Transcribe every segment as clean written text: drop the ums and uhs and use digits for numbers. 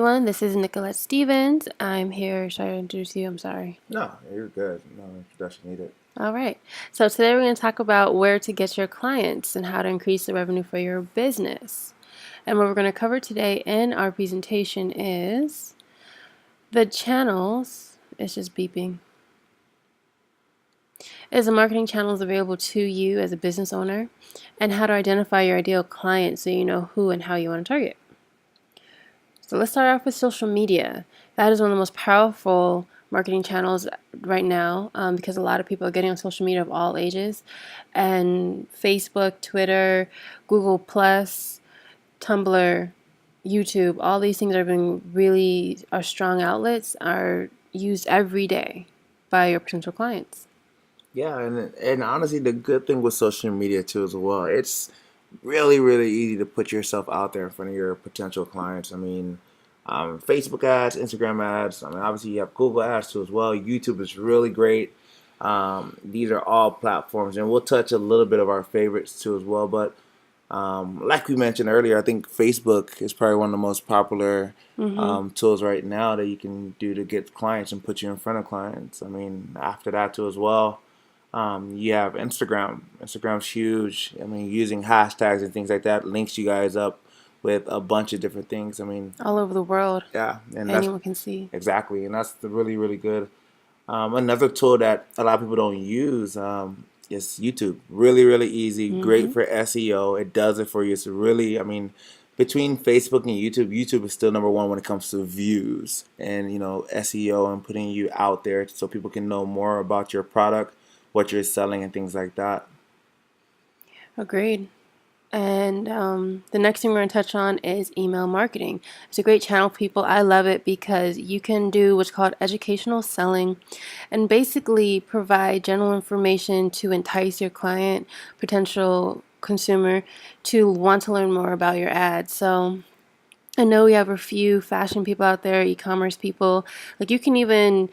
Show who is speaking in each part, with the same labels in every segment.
Speaker 1: Everyone, this is Nicolette Stevens. I'm here. Should I introduce you? I'm sorry.
Speaker 2: No, you're good. No introduction needed.
Speaker 1: All right. So today we're going to talk about where to get your clients and how to increase the revenue for your business. And what we're going to cover today in our presentation is the channels. It's just beeping. Is the marketing channels available to you as a business owner, and how to identify your ideal client so you know who and how you want to target. So let's start off with social media. That is one of the most powerful marketing channels right now because a lot of people are getting on social media of all ages. And Facebook, Twitter, Google Plus, Tumblr, YouTube, all these things are being really are strong outlets, are used every day by your potential clients.
Speaker 2: Yeah, and honestly, the good thing with social media too as well, it's really easy to put yourself out there in front of your potential clients. I mean, Facebook ads, Instagram ads. I mean, obviously you have Google ads too as well. YouTube is really great. These are all platforms, and we'll touch a little bit of our favorites too as well. But like we mentioned earlier, I think Facebook is probably one of the most popular
Speaker 1: Mm-hmm.
Speaker 2: tools right now that you can do to get clients and put you in front of clients. I mean, after that too as well, you have Instagram. Instagram's huge. I mean, using hashtags and things like that links you guys up with a bunch of different things. I mean,
Speaker 1: All over the world,
Speaker 2: yeah, and that's
Speaker 1: anyone can see.
Speaker 2: exactly, and that's the really good. Another tool that a lot of people don't use is YouTube. Really easy, great
Speaker 1: Mm-hmm.
Speaker 2: for SEO. It does it for you. It's really, I mean, between Facebook and YouTube, YouTube is still number one when it comes to views and SEO and putting you out there so people can know more about your product, what you're selling, and things like that.
Speaker 1: Agreed. And the next thing we're going to touch on is email marketing. It's a great channel, people. I love it because you can do what's called educational selling and basically provide general information to entice your client, potential consumer, to want to learn more about your ad. So I know we have a few fashion people out there, e-commerce people. Like you can even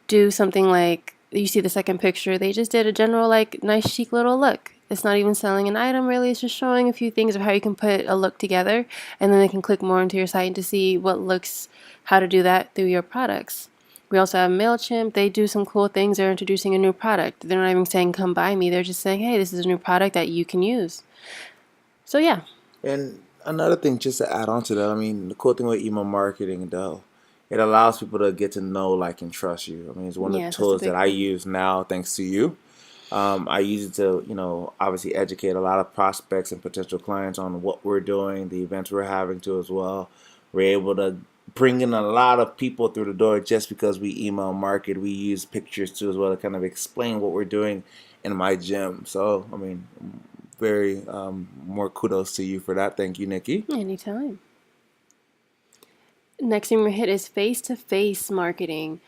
Speaker 1: do something like you see the second picture. They just did a general like nice chic little look. It's not even selling an item really. It's just showing a few things of how you can put a look together, and then they can click more into your site to see what looks, how to do that through your products. We also have MailChimp. They do some cool things. They're introducing a new product. They're not even saying come buy me. They're just saying, hey, this is a new product that you can use. So yeah.
Speaker 2: And another thing, just to add on to that, I mean, the cool thing with email marketing, though, it allows people to get to know, like, and trust you. I mean, it's one of the
Speaker 1: Yes, that's a
Speaker 2: tools that
Speaker 1: big
Speaker 2: I
Speaker 1: thing.
Speaker 2: use now, thanks to you. I use it to, obviously educate a lot of prospects and potential clients on what we're doing, the events we're having too as well. We're able to bring in a lot of people through the door just because we email market. We use pictures too as well to kind of explain what we're doing in my gym. So, I mean, very more kudos to you for that. Thank you, Nikki.
Speaker 1: Anytime. Next thing we hit is face-to-face marketing.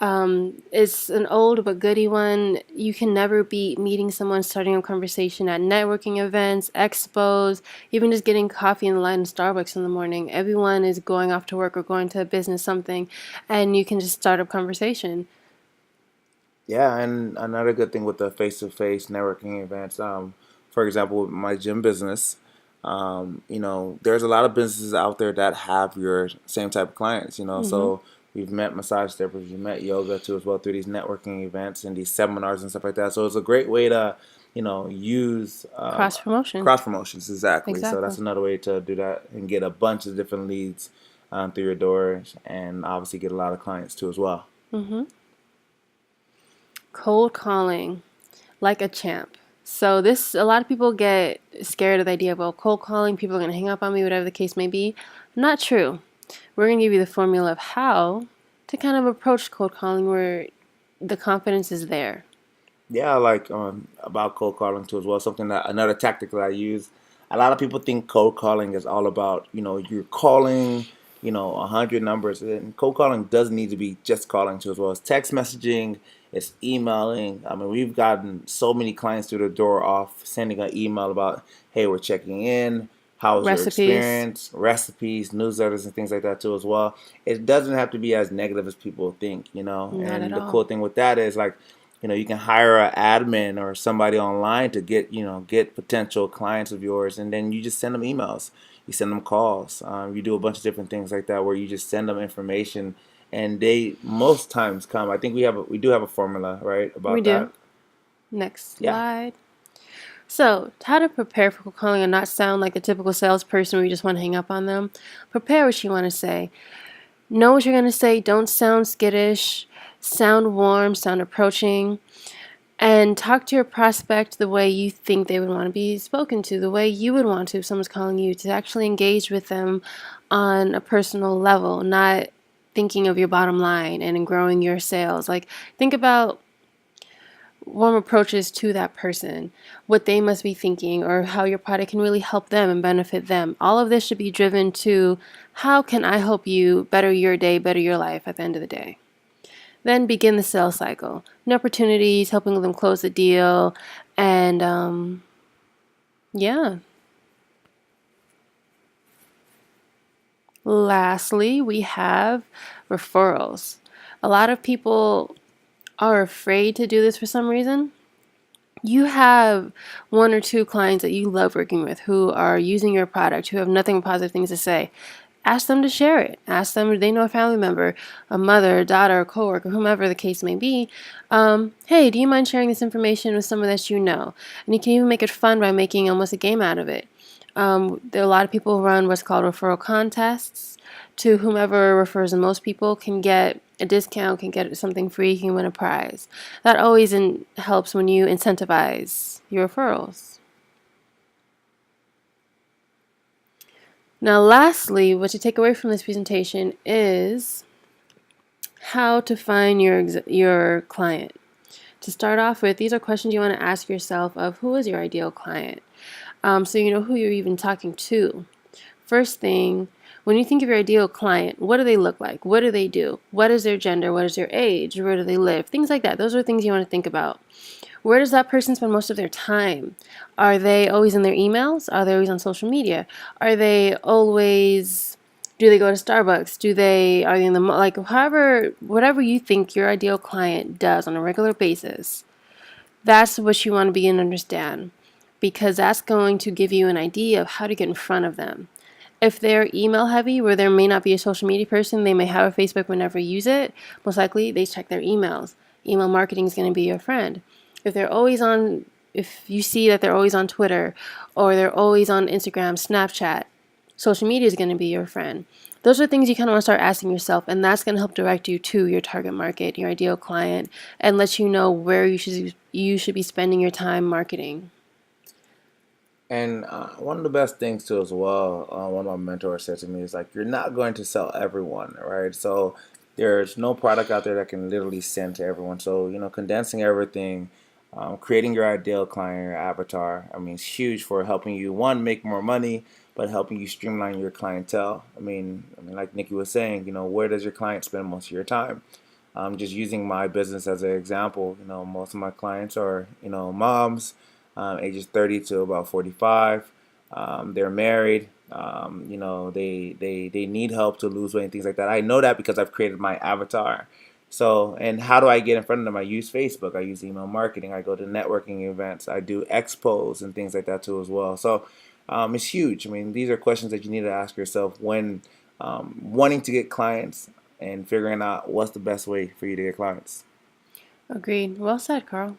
Speaker 1: It's an old but goody one. You can never beat meeting someone, starting a conversation at networking events, expos, even just getting coffee in the line in Starbucks in the morning. Everyone is going off to work or going to a business something, and you can just start a conversation.
Speaker 2: Yeah, and another good thing with the face-to-face networking events, for example, with my gym business, there's a lot of businesses out there that have your same type of clients,
Speaker 1: Hmm.
Speaker 2: so we've met massage therapists, we've met yoga too as well through these networking events and these seminars and stuff like that. So it's a great way to, use
Speaker 1: Cross promotion.
Speaker 2: cross promotions exactly. So that's
Speaker 1: Exactly.
Speaker 2: another way to do that and get a bunch of different leads through your doors and obviously get a lot of clients too as well.
Speaker 1: Hmm. Cold calling, like a champ. So this, a lot of people get scared of the idea of, well, cold calling, people are going to hang up on me, whatever the case may be. Not true. We're going to give you the formula of how to kind of approach cold calling where the confidence is there.
Speaker 2: Yeah, like about cold calling too as well. Something that another tactic that I use. A lot of people think cold calling is all about you're calling 100 numbers, and cold calling doesn't need to be just calling too as well. It's text messaging, it's emailing. I mean, we've gotten so many clients through the door off sending an email about, hey, we're checking in. How was your
Speaker 1: Recipes,
Speaker 2: experience? Recipes, newsletters, and things like that too as well. It doesn't have to be as negative as people think.
Speaker 1: not at
Speaker 2: And the
Speaker 1: all.
Speaker 2: cool thing with that is like you can hire an admin or somebody online to get potential clients of yours, and then you just send them emails. you send them calls, you do a bunch of different things like that where you just send them information, and they most times come. I think we do have a formula, right,
Speaker 1: We
Speaker 2: about
Speaker 1: do.
Speaker 2: that.
Speaker 1: Next
Speaker 2: Yeah.
Speaker 1: slide. So, how to prepare for cold calling and not sound like the typical salesperson where you just want to hang up on them. Prepare what you want to say. Know what you're going to say. Don't sound skittish. Sound warm. Sound approaching. And talk to your prospect the way you think they would want to be spoken to, the way you would want to if someone's calling you, to actually engage with them on a personal level, not thinking of your bottom line and in growing your sales. Like, think about warm approaches to that person, what they must be thinking, or how your product can really help them and benefit them. All of this should be driven to how can I help you better your day, better your life at the end of the day. Then begin the sales cycle. New opportunities, helping them close the deal, and yeah. Lastly, we have referrals. A lot of people are afraid to do this for some reason. You have one or two clients that you love working with who are using your product, who have nothing but positive things to say. Ask them to share it. Ask them if they know a family member, a mother, a daughter, a coworker, whomever the case may be. Hey, do you mind sharing this information with someone that you know? And you can even make it fun by making almost a game out of it. There are a lot of people who run what's called referral contests. To whomever refers the most people can get a discount, can get something free, can win a prize. That always helps when you incentivize your referrals. Now, lastly, what you take away from this presentation is how to find your client. To start off with, these are questions you want to ask yourself of who is your ideal client, so you know who you're even talking to. First thing, when you think of your ideal client, what do they look like? What do they do? What is their gender? What is their age? Where do they live? Things like that. Those are things you want to think about. Where does that person spend most of their time? Are they always in their emails? Are they always on social media? Are they always, do they go to Starbucks? Are they in the, like, however, whatever you think your ideal client does on a regular basis, that's what you want to begin to understand, because that's going to give you an idea of how to get in front of them. If they're email heavy, where there may not be a social media person, they may have a Facebook but never use it, most likely they check their emails. Email marketing is going to be your friend. If you see that they're always on Twitter or they're always on Instagram, Snapchat, social media is going to be your friend. Those are things you kind of want to start asking yourself, and that's going to help direct you to your target market, your ideal client, and let you know where you should be spending your time marketing.
Speaker 2: And one of the best things too, as well, one of my mentors said to me is like, you're not going to sell everyone, right? So there's no product out there that can literally send to everyone. So condensing everything, creating your ideal client, your avatar, I mean, it's huge for helping you one make more money, but helping you streamline your clientele. I mean, like Nikki was saying, where does your client spend most of your time? Just using my business as an example, most of my clients are, moms, ages 30 to about 45. They're married. They need help to lose weight and things like that. I know that because I've created my avatar. So, and how do I get in front of them? I use Facebook. I use email marketing. I go to networking events. I do expos and things like that too as well. So, it's huge. I mean, these are questions that you need to ask yourself when wanting to get clients and figuring out what's the best way for you to get clients.
Speaker 1: Agreed. Well said, Carl.